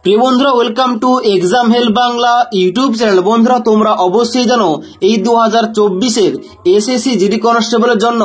প্রিয় বন্ধুরা, welcome to exam help Bangla YouTube channel. বন্ধুরা, তোমরা অবশ্যই জানো এই 2024-এর এসএসসি জিডি কনস্টেবলের জন্য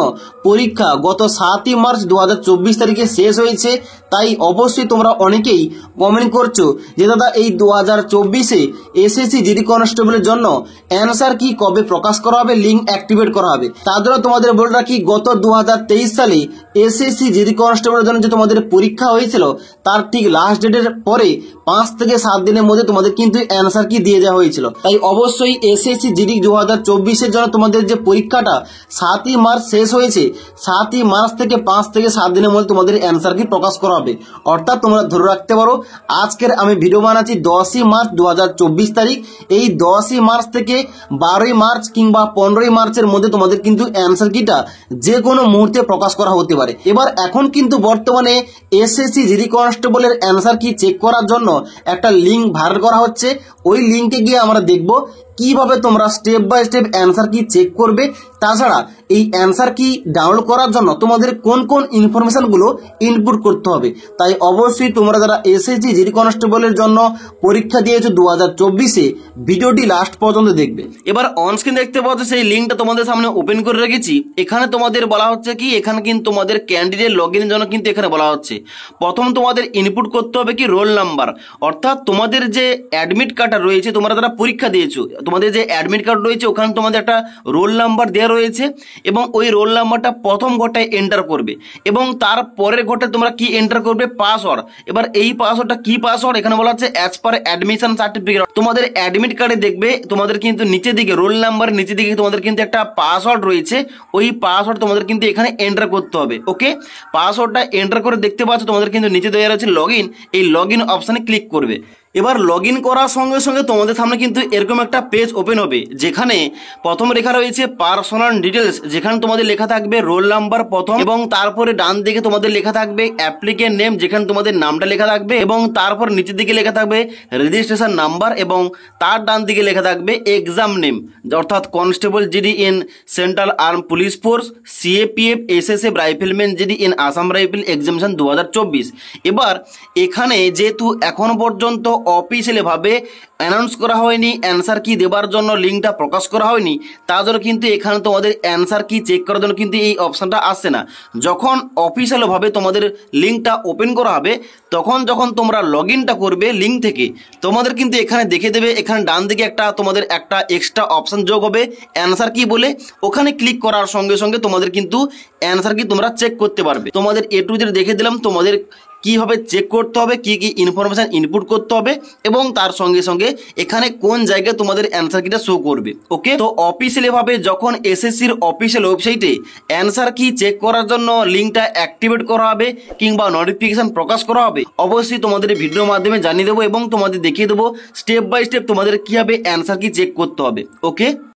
পরীক্ষা গত 7ই মার্চ 2024 তারিখে শেষ হয়েছে। তাই অবশ্যই তোমরা অনেকেই কমেন্ট করছো যে দাদা এই 2024-এ এসএসসি জিডি কনস্টেবলের জন্য অ্যান্সার কি কবে প্রকাশ করা হবে, লিঙ্ক অ্যাক্টিভেট করা হবে। তার জন্য তোমাদের বলে রাখি, গত 2023 সালে এসএসসি জিডি কনস্টেবলের জন্য যে তোমাদের পরীক্ষা হয়েছিল তার ঠিক লাস্ট ডেটের পরে 5 থেকে 7 দিনের মধ্যে তোমাদের কিন্তু অ্যান্সার কি দিয়ে দেওয়া হয়েছিল। তাই অবশ্যই এসএসসি জিডি 2024-এর জন্য তোমাদের যে পরীক্ষাটা 7ই মার্চ শেষ হয়েছে, 7ই মার্চ থেকে 5 থেকে 7 দিনের মধ্যে তোমাদের অ্যান্সার কি প্রকাশ করা হবে। অর্থাৎ তোমরা ধরে রাখতে পারো, আজকের আমি ভিডিও বানাচ্ছি 10ই মার্চ 2024 তারিখ। এই 10ই মার্চ থেকে 12ই মার্চ কিংবা 15ই মার্চের মধ্যে তোমাদের কিন্তু অ্যান্সার কিটা যে কোনো মুহূর্তে প্রকাশ করা হতে পারে। এবার এখন কিন্তু বর্তমানে এসএসসি জিডি কনস্টেবলের অ্যান্সার কি চেক করার জন্য একটা লিঙ্ক ভাইরাল করা হচ্ছে। ওই লিঙ্কে গিয়ে আমরা দেখব কিভাবে তোমরা স্টেপ বাই স্টেপ অ্যান্সার কি চেক করবে। তাছাড়া এই অ্যান্সার কি ডাউনলোড করার জন্য তোমাদের কোন কোন ইনফরমেশনগুলো ইনপুট করতে হবে। তাই অবশ্যই তোমরা যারা এসএসসি জিডি কনস্টেবলের জন্য পরীক্ষা দিয়েছো 2024-এ, ভিডিওটি লাস্ট পর্যন্ত দেখবে। এবার অনস্ক্রিন দেখতে পাচ্ছ সেই লিঙ্কটা তোমাদের সামনে ওপেন করে রেখেছি। এখানে তোমাদের বলা হচ্ছে কি, এখানে কিন্তু তোমাদের ক্যান্ডিডেট লগ ইনের জন্য কিন্তু এখানে বলা হচ্ছে প্রথম তোমাদের ইনপুট করতে হবে কি রোল নাম্বার। অর্থাৎ তোমাদের যে অ্যাডমিট কার্ডটা রয়েছে, তোমরা যারা পরীক্ষা দিয়েছো, তোমাদের যে অ্যাডমিট কার্ড রয়েছে ওখানে তোমাদের একটা রোল নাম্বার দেওয়া রয়েছে এবং ওই রোল নাম্বারটা প্রথম ঘরটায় এন্টার করবে এবং তার পরের ঘরটায় তোমরা কি এন্টার করবে, পাসওয়ার্ড। এবার এই পাসওয়ার্ডটা কি পাসওয়ার্ড, এখানে বলা হচ্ছে অ্যাজ পার অ্যাডমিশন সার্টিফিকেট। তোমাদের অ্যাডমিট কার্ডে দেখবে তোমাদের কিন্তু নিচের দিকে রোল নাম্বার নিচের দিকে তোমাদের কিন্তু একটা পাসওয়ার্ড রয়েছে। ওই পাসওয়ার্ড তোমাদের কিন্তু এখানে এন্টার করতে হবে। ওকে, পাসওয়ার্ডটা এন্টার করে দেখতে পাচ্ছ তোমাদের কিন্তু নিচে দেওয়া রয়েছে লগ ইন। এই লগ ইন অপশানে ক্লিক করবে। এবার লগ ইন করার সঙ্গে সঙ্গে তোমাদের সামনে কিন্তু এরকম একটা পেজ ওপেন হবে, যেখানে প্রথম লেখা রয়েছে পার্সোনাল ডিটেলস, যেখানে তোমাদের লেখা থাকবে রোল নাম্বার প্রথম, এবং তারপরে ডান দিকে তোমাদের লেখা থাকবে অ্যাপ্লিকেন্ট নেম, যেখানে তোমাদের নামটা লেখা থাকবে, এবং তারপর নিচের দিকে লেখা থাকবে রেজিস্ট্রেশন নাম্বার, এবং তার ডান দিকে লেখা থাকবে এক্সাম নেম, অর্থাৎ constable GD in central arm police force, CAPF, SSF rifleman GD in Assam rifle examination 2024। এবার এখানে যেহেতু এখন পর্যন্ত অফিসিয়ালি ভাবে অ্যানাউন্স করা হয়নি, অ্যান্সার কি দেবার জন্য লিঙ্কটা প্রকাশ করা হয়নি, তার জন্য কিন্তু এখানে তোমাদের অ্যান্সার কি চেক করার জন্য কিন্তু এই অপশানটা আসছে না। যখন অফিসিয়ালি ভাবে তোমাদের লিঙ্কটা ওপেন করা হবে, তখন যখন তোমরা লগ ইনটা করবে লিঙ্ক থেকে, তোমাদের কিন্তু এখানে দেখে দেবে, এখানে ডান দিকে তোমাদের একটা এক্সট্রা অপশান যোগ হবে অ্যান্সার কি বলে। ওখানে ক্লিক করার সঙ্গে সঙ্গে তোমাদের কিন্তু অ্যান্সার কি তোমরা চেক করতে পারবে। তোমাদের এ টু জেড দেখে দিলাম তোমাদের কিভাবে চেক করতে হবে, কি কি ইনফরমেশন ইনপুট করতে হবে, এবং তার সঙ্গে সঙ্গে এখানে কোন জায়গায় তোমাদের অ্যান্সার কিটা শো করবে। ওকে, তো অফিসিয়ালি ভাবে যখন এসএসসির অফিসিয়াল ওয়েবসাইটে অ্যান্সার কি চেক করার জন্য লিঙ্কটা অ্যাক্টিভেট করা হবে কিংবা নোটিফিকেশন প্রকাশ করা হবে, অবশ্যই তোমাদের ভিডিওর মাধ্যমে জানিয়ে দেবো এবং তোমাদের দেখিয়ে দেবো স্টেপ বাই স্টেপ তোমাদের কিভাবে অ্যান্সার কি চেক করতে হবে। ওকে।